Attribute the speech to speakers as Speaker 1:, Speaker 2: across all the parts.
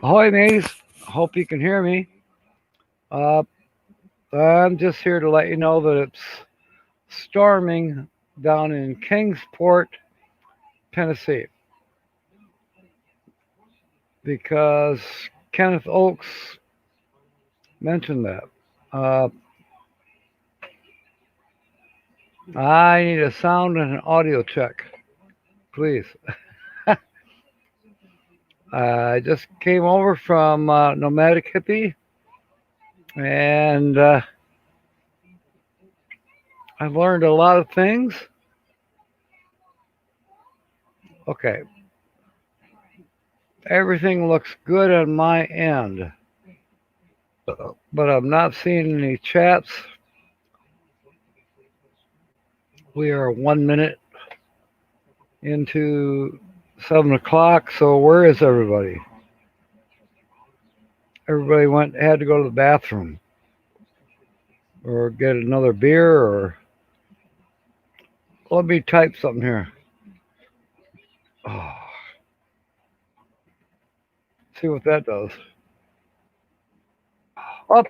Speaker 1: Ahoy, mates. Hope you can hear me. Uh, I'm just here to let you know that it's storming down in Kingsport, Tennessee, because Kenneth Oakes mentioned that. Uh, I need a sound and an audio check, please. I just came over from Nomadic Hippie, and I've learned a lot of things. Okay, everything looks good on my end, but I'm not seeing any chats. We are 1 minute into 7 o'clock. So where is everybody? Everybody had to go to the bathroom or get another beer or let me type something here. Oh, see what that does. Up,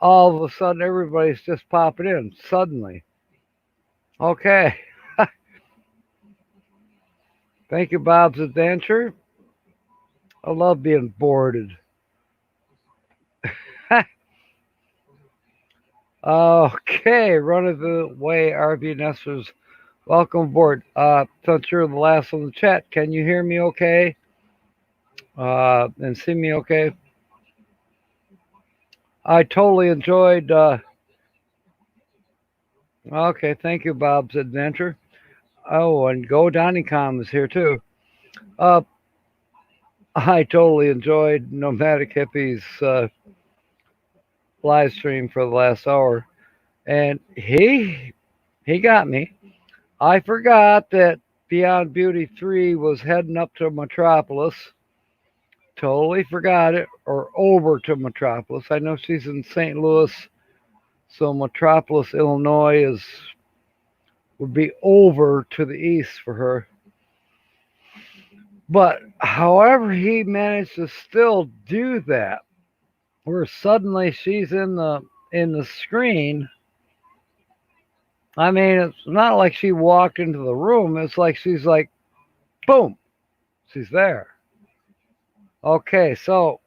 Speaker 1: all of a sudden everybody's just popping in suddenly. Okay. Thank you, Bob's Adventure. I love being boarded. Okay, run of the way, RV Nesters. Welcome aboard. Since you're the last on the chat, can you hear me okay? And see me okay? I totally enjoyed. Okay, thank you, Bob's Adventure. Oh, and Go Donnycom is here too. Uh, I totally enjoyed Nomadic Hippie's live stream for the last hour, and he got me. I forgot that Beyond Beauty 3 was heading up to Metropolis. Totally forgot it, or over to Metropolis. I know she's in St. Louis, so Metropolis, Illinois would be over to the east for her. But however he managed to still do that, where suddenly she's in the screen. I mean, it's not like she walked into the room. It's like she's like, boom, she's there. Okay, so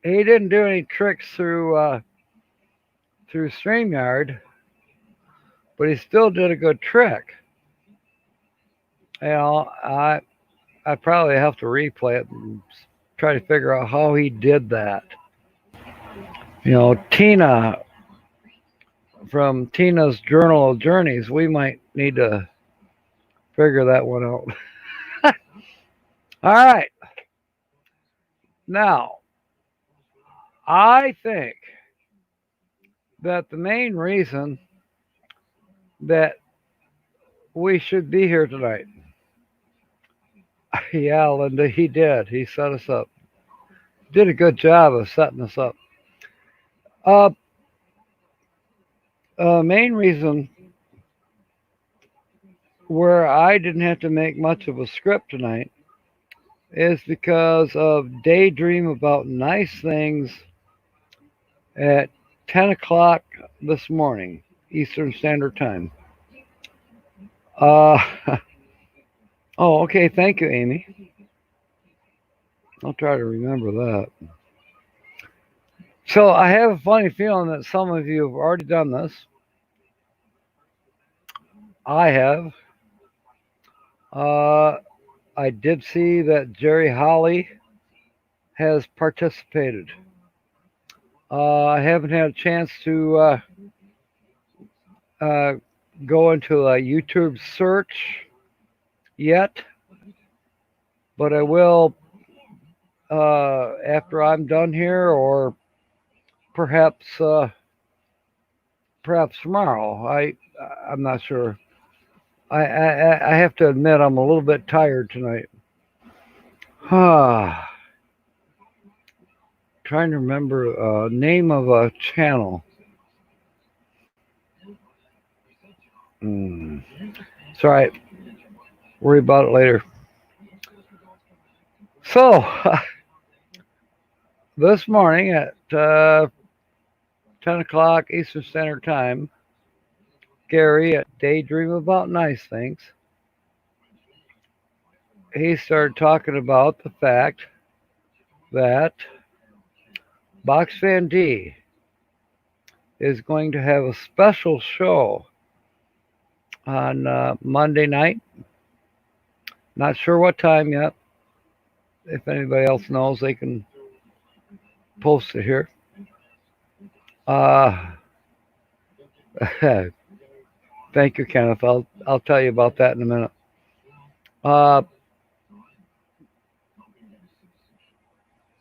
Speaker 1: he didn't do any tricks through StreamYard, but he still did a good trick. You know, I probably have to replay it and try to figure out how he did that. You know, Tina from Tina's Journal of Journeys, we might need to figure that one out. All right. Now, I think that the main reason that we should be here tonight, yeah, Linda, he did. He set us up. Did a good job of setting us up. Uh, main reason where I didn't have to make much of a script tonight is because of Daydream About Nice Things at 10 o'clock this morning, Eastern Standard Time. Uh, oh, okay. Thank you, Amy. I'll try to remember that. So I have a funny feeling that some of you have already done this. I have. Uh, I did see that Jerry Holly has participated. I haven't had a chance to uh, go into a YouTube search yet, but I will after I'm done here, or perhaps perhaps tomorrow. I'm not sure. I have to admit I'm a little bit tired tonight. Trying to remember name of a channel. It's all right. Worry about it later. So, this morning at 10 o'clock Eastern Standard Time, Gary at Daydream About Nice Things, he started talking about the fact that Box Van D is going to have a special show on Monday night. Not sure what time yet. If anybody else knows, they can post it here. Thank you, Kenneth. I'll tell you about that in a minute.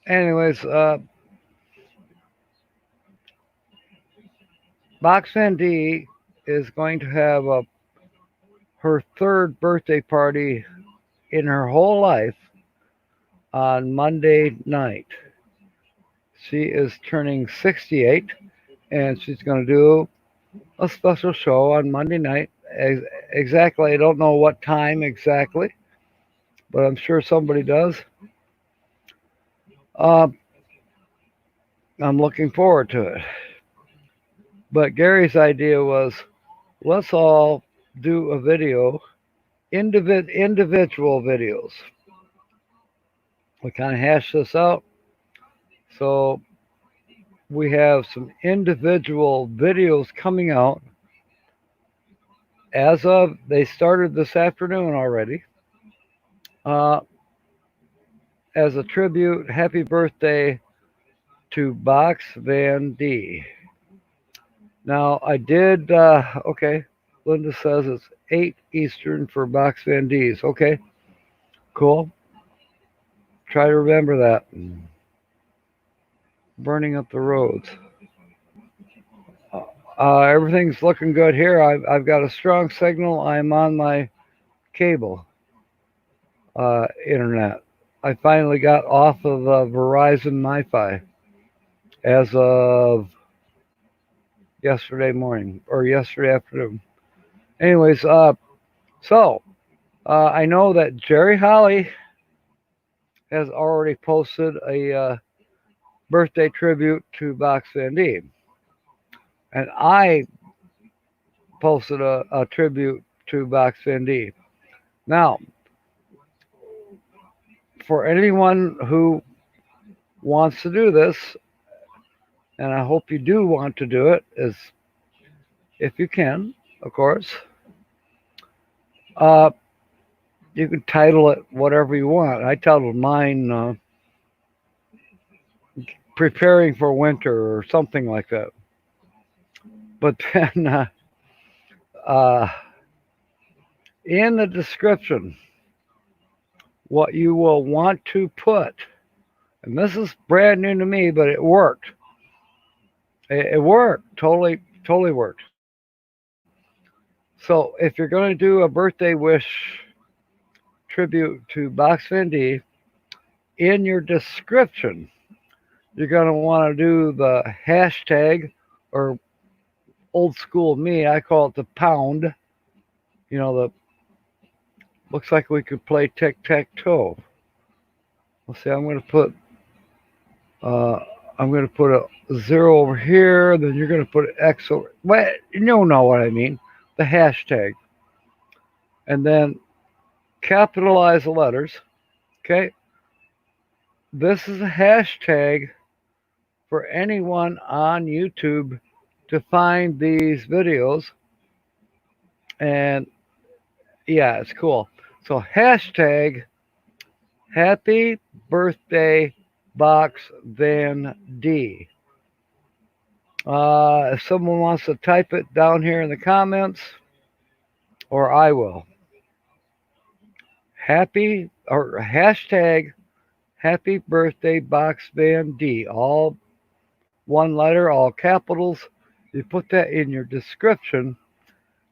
Speaker 1: Anyways, Box Van D is going to have her third birthday party in her whole life on Monday night. She is turning 68, and she's going to do a special show on Monday night. Exactly, I don't know what time exactly, but I'm sure somebody does. I'm looking forward to it. But Gary's idea was, let's all do a video, individual videos. We kind of hashed this out. So we have some individual videos coming out they started this afternoon already. As a tribute, happy birthday to Box Van D. Now, I did, okay, Linda says it's 8 Eastern for Box Van D's. Okay, cool. Try to remember that. Burning up the roads. Everything's looking good here. I've got a strong signal. I'm on my cable internet. I finally got off of Verizon MiFi as of yesterday morning or yesterday afternoon. Anyways, so I know that Jerry Holly has already posted a birthday tribute to Box Van D, and I posted a tribute to Box Van D. Now, for anyone who wants to do this, and I hope you do want to do it, is if you can, of course. You can title it whatever you want. I titled mine Preparing for Winter or something like that. But then in the description, what you will want to put, and this is brand new to me, but it worked. It worked. Totally worked. So if you're going to do a birthday wish tribute to Box Van D, in your description, you're going to want to do the hashtag, or old school me, I call it the pound. You know, looks like we could play tic-tac-toe. Let's see, I'm going to put a 0 over here, then you're going to put an X over. Well, you know what I mean. The hashtag. And then capitalize the letters. Okay. This is a hashtag for anyone on YouTube to find these videos. And yeah, it's cool. So hashtag happy birthday Box Van D. If someone wants to type it down here in the comments, or I will. Happy or hashtag happy birthday Box Van D. All one letter, all capitals. You put that in your description,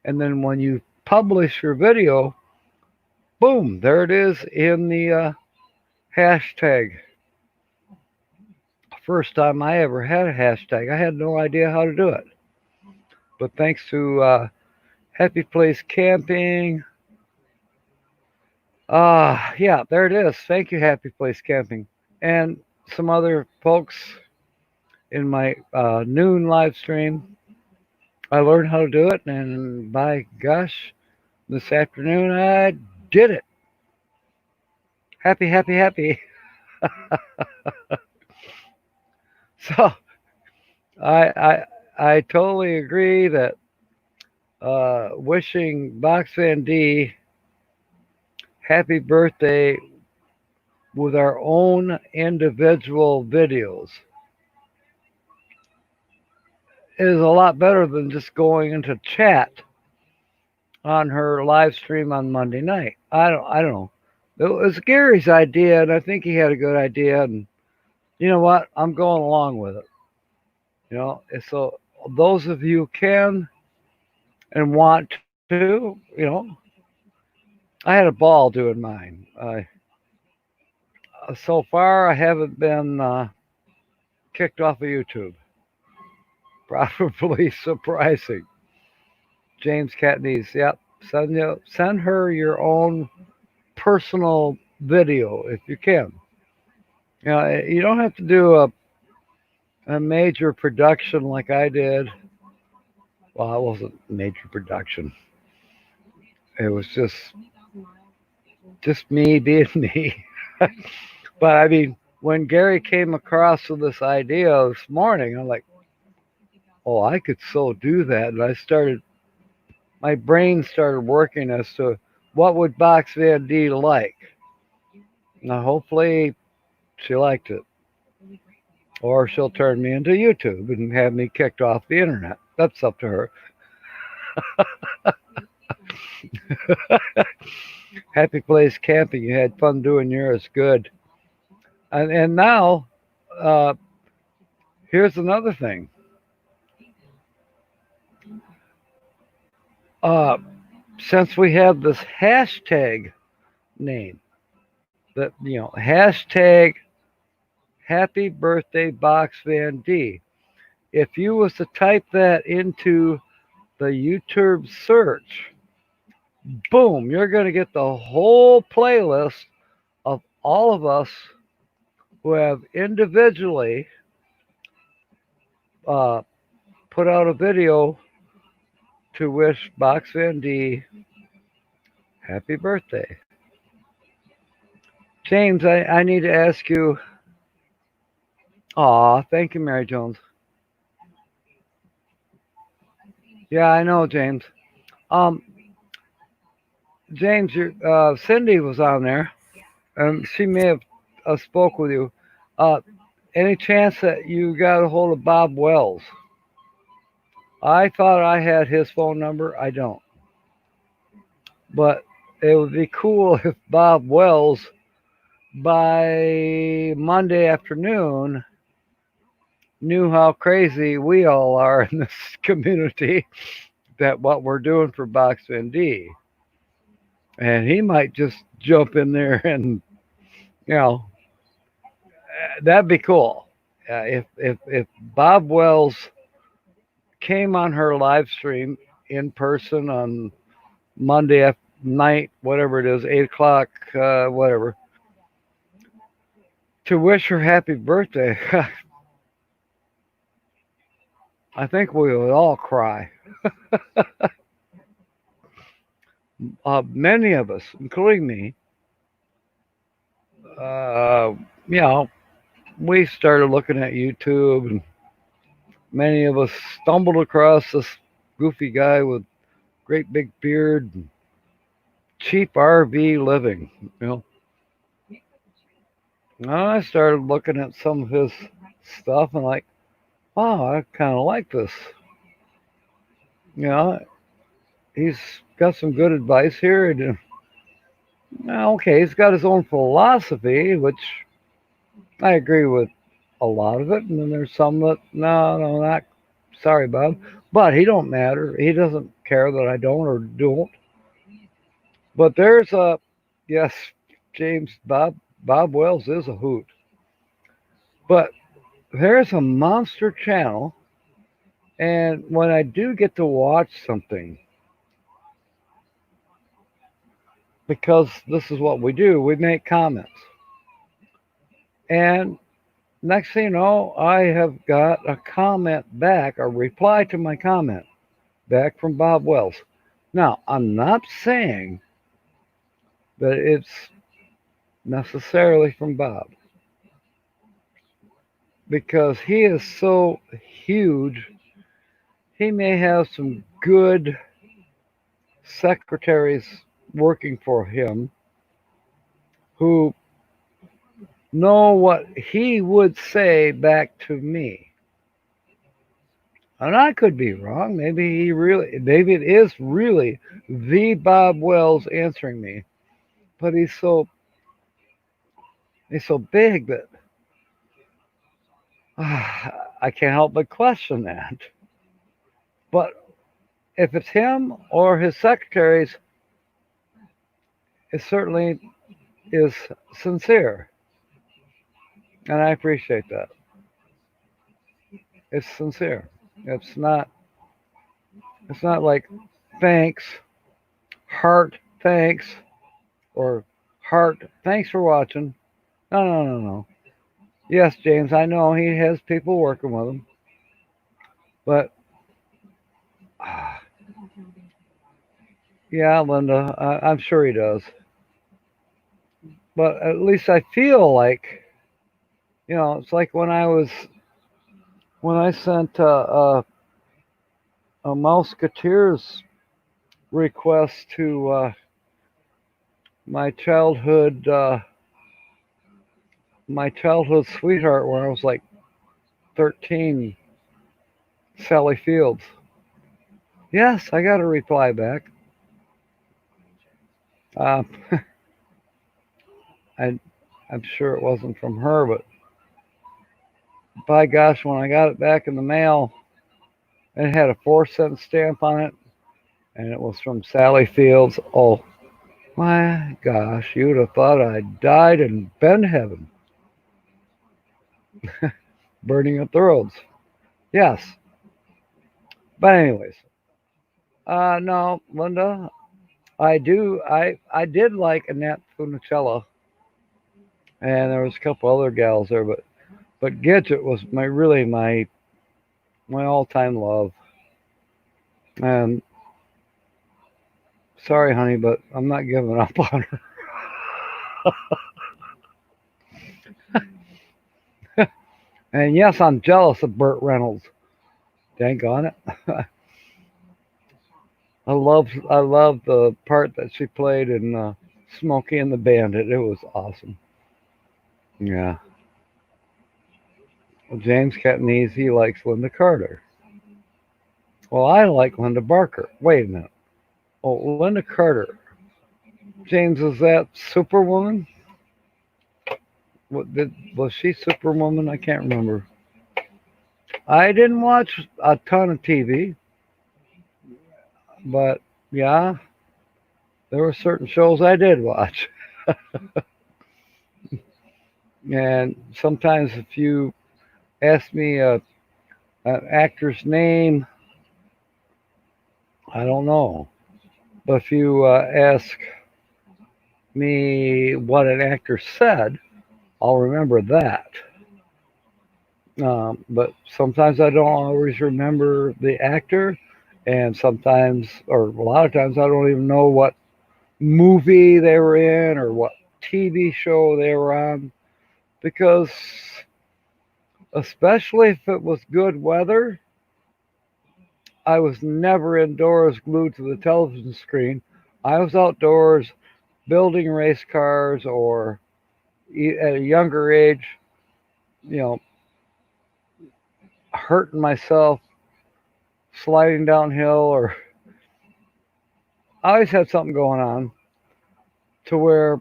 Speaker 1: and then when you publish your video, boom, there it is in the hashtag. First time I ever had a hashtag. I had no idea how to do it. But thanks to Happy Place Camping, Yeah, there it is. Thank you, Happy Place Camping. And some other folks in my noon live stream. I learned how to do it, and by gosh, this afternoon I did it. Happy, happy, happy. So I I I totally agree that wishing Box Van D happy birthday with our own individual videos is a lot better than just going into chat on her live stream on Monday night. I don't know. It was Gary's idea, and I think he had a good idea. And you know what? I'm going along with it. And so those of you who can and want to, I had a ball doing mine. So far, I haven't been kicked off of YouTube. Probably surprising. James Catnese, yep. Send her your own personal video if you can. You don't have to do a major production like I did. Well, it wasn't major production. It was just me being me. But I mean, when Gary came across with this idea this morning, I'm like, oh, I could so do that. And my brain started working as to what would Box Van D like. Now, hopefully, she liked it. Or she'll turn me into YouTube and have me kicked off the internet. That's up to her. Happy Place Camping. You had fun doing yours. Good. And now, uh, here's another thing. Uh, since we have this hashtag name, hashtag Happy Birthday Box Van D. If you was to type that into the YouTube search, boom, you're going to get the whole playlist of all of us who have individually uh, put out a video to wish Box Van D happy birthday. James, I need to ask you. Aw, thank you, Mary Jones. Yeah, I know, James. Um, James, Cindy was on there, and she may have spoke with you. Uh, any chance that you got a hold of Bob Wells? I thought I had his phone number. I don't. But it would be cool if Bob Wells, by Monday afternoon, knew how crazy we all are in this community, that what we're doing for Box D. And he might just jump in there and, you know, that'd be cool. If Bob Wells came on her live stream in person on Monday night, whatever it is, 8 o'clock, whatever, to wish her happy birthday, I think we would all cry. Many of us, including me, uh, you know, we started looking at YouTube, and many of us stumbled across this goofy guy with great big beard and cheap RV living. And I started looking at some of his stuff and like, wow, I kind of like this. You know, he's got some good advice here. And, okay, he's got his own philosophy, which I agree with a lot of it. And then there's some that, no, not sorry, Bob. But he don't matter. He doesn't care that I don't or don't. But there's yes, James, Bob Wells is a hoot. But there's a monster channel, and when I do get to watch something, because this is what we do. We make comments. And next thing you know, I have got a comment back, a reply to my comment back from Bob Wells. Now, I'm not saying that it's necessarily from Bob, because he is so huge. He may have some good secretaries working for him who know what he would say back to me. And I could be wrong. Maybe it is really the Bob Wells answering me. But he's so big that I can't help but question that. But if it's him or his secretaries, it certainly is sincere. And I appreciate that. It's sincere. It's not like thanks, heart thanks, or heart thanks for watching. No. Yes, James, I know he has people working with him. But yeah, Linda, I'm sure he does. But at least I feel like, it's like when I sent a Mouseketeers request to my childhood sweetheart when I was like 13, Sally Fields. Yes, I got a reply back. I'm sure it wasn't from her, but by gosh, when I got it back in the mail, it had a 4-cent stamp on it, and it was from Sally Fields. Oh my gosh, you'd have thought I died and been to heaven. Burning up the roads. Yes. But anyways, no, Linda, I did like Annette Funicello, and there was a couple other gals there, but Gidget was my all-time love. And sorry, honey, but I'm not giving up on her. And yes, I'm jealous of Burt Reynolds. Dang on it. I love the part that she played in Smokey and the Bandit. It was awesome. Yeah. Well, James Catanese likes Linda Carter. Well, I like Linda Barker. Wait a minute. Oh, Linda Carter. James, is that Superwoman? Was she Superwoman? I can't remember. I didn't watch a ton of TV, but yeah, there were certain shows I did watch. And sometimes if you ask me an actor's name, I don't know. But if you ask me what an actor said, I'll remember that. But sometimes I don't always remember the actor, and sometimes, or a lot of times, I don't even know what movie they were in or what TV show they were on, because especially if it was good weather, I was never indoors glued to the television screen. I was outdoors building race cars, or at a younger age, you know, hurting myself sliding downhill, or I always had something going on to where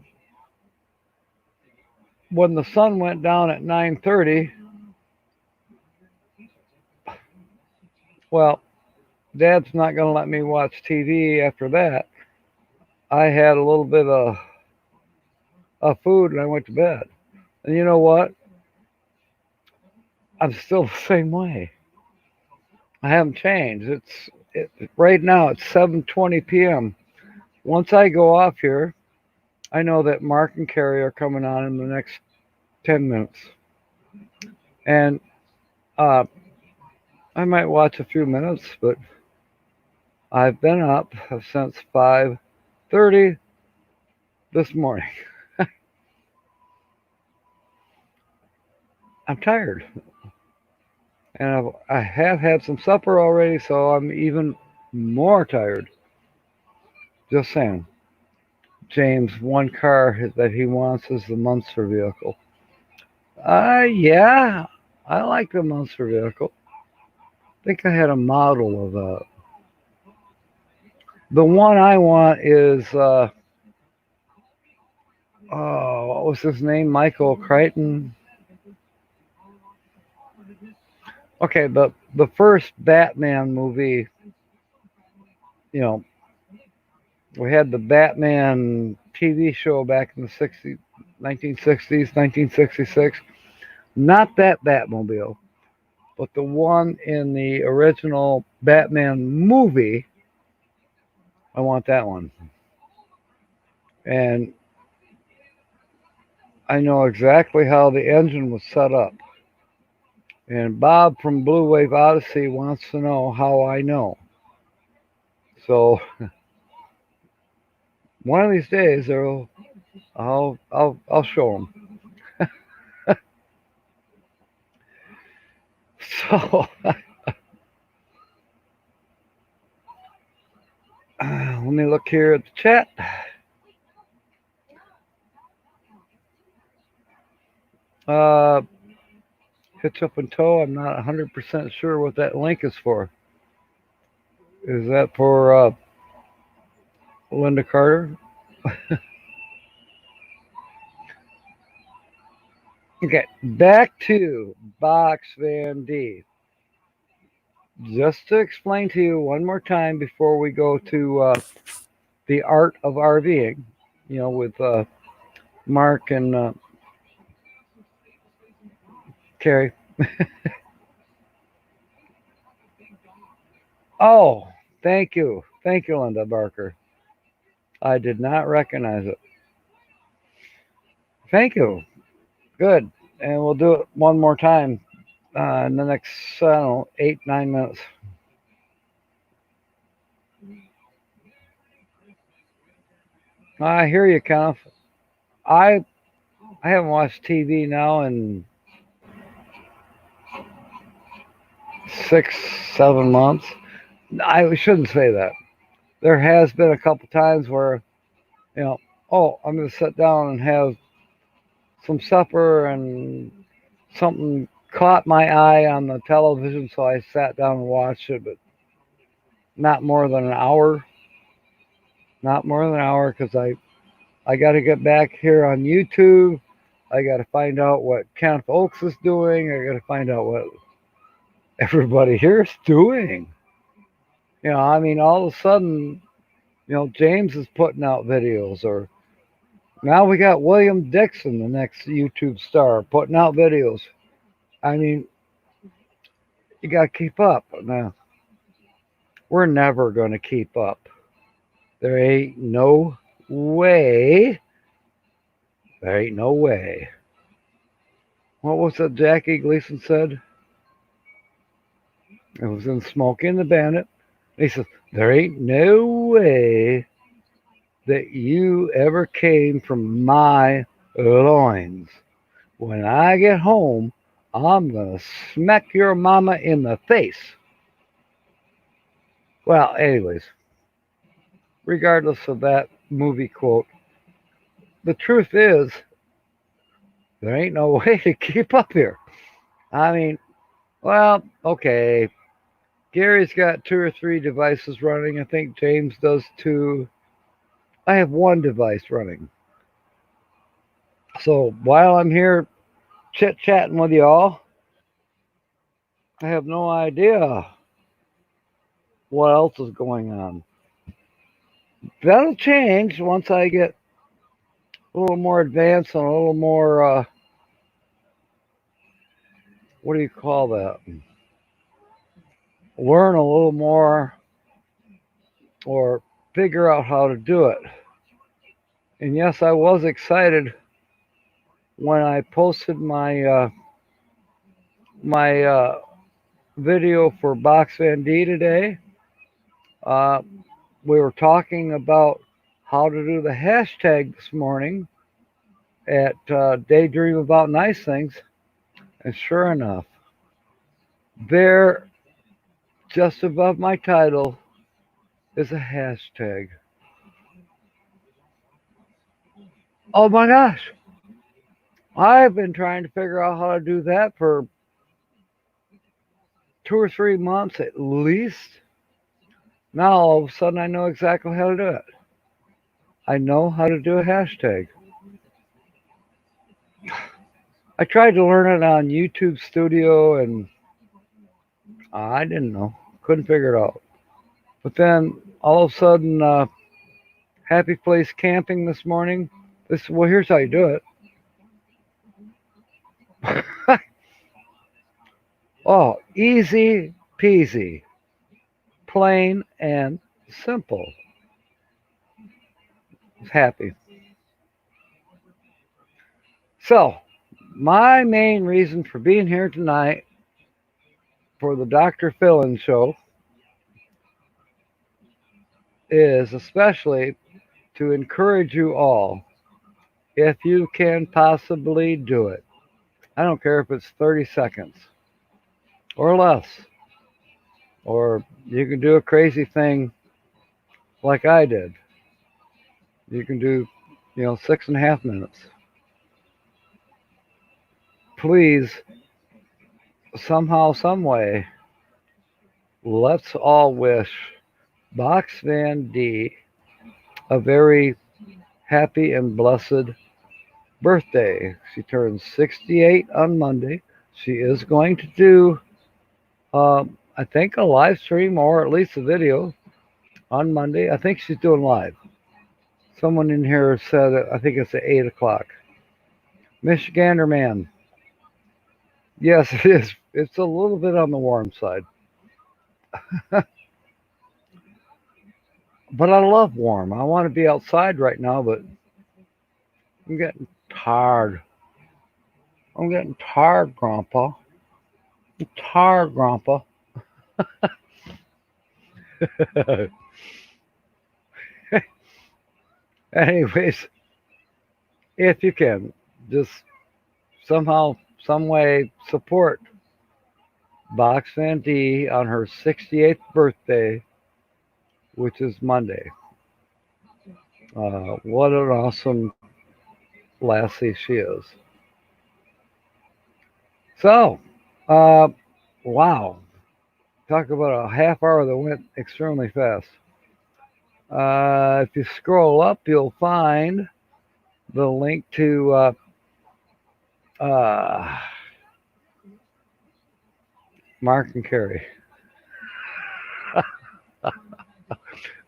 Speaker 1: when the sun went down at 9:30, well, Dad's not going to let me watch TV after that. I had a little bit of food and I went to bed. And you know what? I'm still the same way. I haven't changed. Right now it's 7:20 p.m. Once I go off here, I know that Mark and Carrie are coming on in the next 10 minutes. And I might watch a few minutes, but I've been up since 5:30 this morning. I'm tired. And I have had some supper already, so I'm even more tired. Just saying. James, one car that he wants is the Munster vehicle. Yeah, I like the Munster vehicle. I think I had a model of that. The one I want is, oh, what was his name? Michael Crichton. Okay, the first Batman movie, you know, we had the Batman TV show back in the 60s, 1960s, 1966. Not that Batmobile, but the one in the original Batman movie. I want that one. And I know exactly how the engine was set up. And Bob from Blue Wave Odyssey wants to know how I know. So one of these days, I'll show him. So let me look here at the chat. Hitch up and tow. I'm not 100% sure what that link is for. Is that for Linda Carter? Okay, back to Box Van D. Just to explain to you one more time before we go to the art of RVing, with Mark and Carrie. Oh, thank you. Thank you, Linda Barker. I did not recognize it. Thank you. Good. And we'll do it one more time in the next, I don't know, 8, 9 minutes. I hear you, Kenneth. I I haven't watched TV now in 6, 7 months. I shouldn't say that. There has been a couple times where, you know, oh, I'm going to sit down and have some supper, and something caught my eye on the television, so I sat down and watched it, but not more than an hour. Not more than an hour, because I got to get back here on YouTube. I got to find out what Kenneth Oaks is doing. I got to find out what everybody here is doing. I mean, all of a sudden, James is putting out videos, or now we got William Dixon, the next YouTube star, putting out videos. I mean, you got to keep up. Now, we're never going to keep up. There ain't no way. There ain't no way. What was it Jackie Gleason said? It was in Smokey and the Bandit. He says, there ain't no way that you ever came from my loins. When I get home, I'm going to smack your mama in the face. Well, anyways, regardless of that movie quote, the truth is, there ain't no way to keep up here. I mean, well, okay. Gary's got 2 or 3 devices running. I think James does too. I have one device running. So while I'm here chit chatting with y'all, I have no idea what else is going on. That'll change once I get a little more advanced and a little more, what do you call that? Learn a little more, or figure out how to do it. And yes, I was excited when I posted my video for Box Van D today. Uh, we were talking about how to do the hashtag this morning at Daydream About Nice Things, and sure enough, there, just above my title, is a hashtag. Oh my gosh! I've been trying to figure out how to do that for 2 or 3 months at least. Now all of a sudden I know exactly how to do it. I know how to do a hashtag. I tried to learn it on YouTube Studio and I didn't know. Couldn't figure it out. But then all of a sudden, Happy Place Camping this morning. Well, here's how you do it. Oh, easy peasy, plain and simple. Happy. So, my main reason for being here tonight for the Dr. Fill-In show is especially to encourage you all, if you can possibly do it. I don't care if it's 30 seconds or less, or you can do a crazy thing like I did. You can do, 6.5 minutes. Please, somehow, some way, let's all wish Box Van D a very happy and blessed birthday. She turns 68 on Monday. She is going to do, I think, a live stream or at least a video on Monday. I think she's doing live. Someone in here said, I think it's at 8 o'clock. Michigander man. Yes, it is. It's a little bit on the warm side. But I love warm. I want to be outside right now, but I'm getting tired. I'm getting tired, Grandpa. I'm tired, Grandpa. Anyways, if you can, just somehow, some way support Box Van D on her 68th birthday, which is Monday. What an awesome lassie she is. So, wow. Talk about a half hour that went extremely fast. If you scroll up, you'll find the link to Mark and Carrie.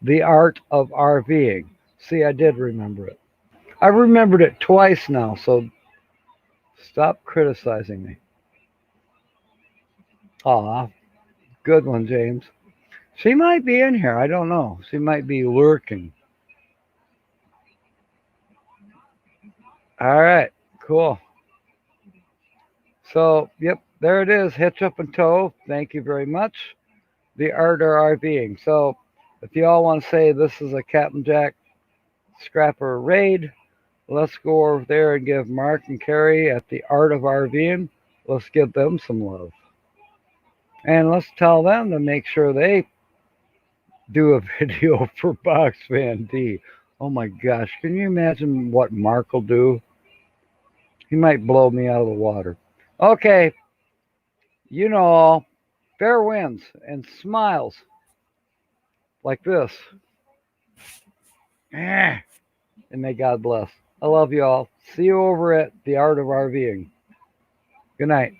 Speaker 1: The Art of RVing. See, I did remember it. I remembered it twice now, so stop criticizing me. Aw, good one, James. She might be in here. I don't know. She might be lurking. All right, cool. So, yep, there it is. Hitch up and tow. Thank you very much. The Art of RVing. So, if you all want to say this is a Captain Jack Scrapper raid, let's go over there and give Mark and Carrie at the Art of RVing. Let's give them some love. And let's tell them to make sure they do a video for Box Van D. Oh my gosh, can you imagine what Mark will do? He might blow me out of the water. Okay, you know all. Fair winds and smiles like this. And may God bless. I love you all. See you over at the Art of RVing. Good night.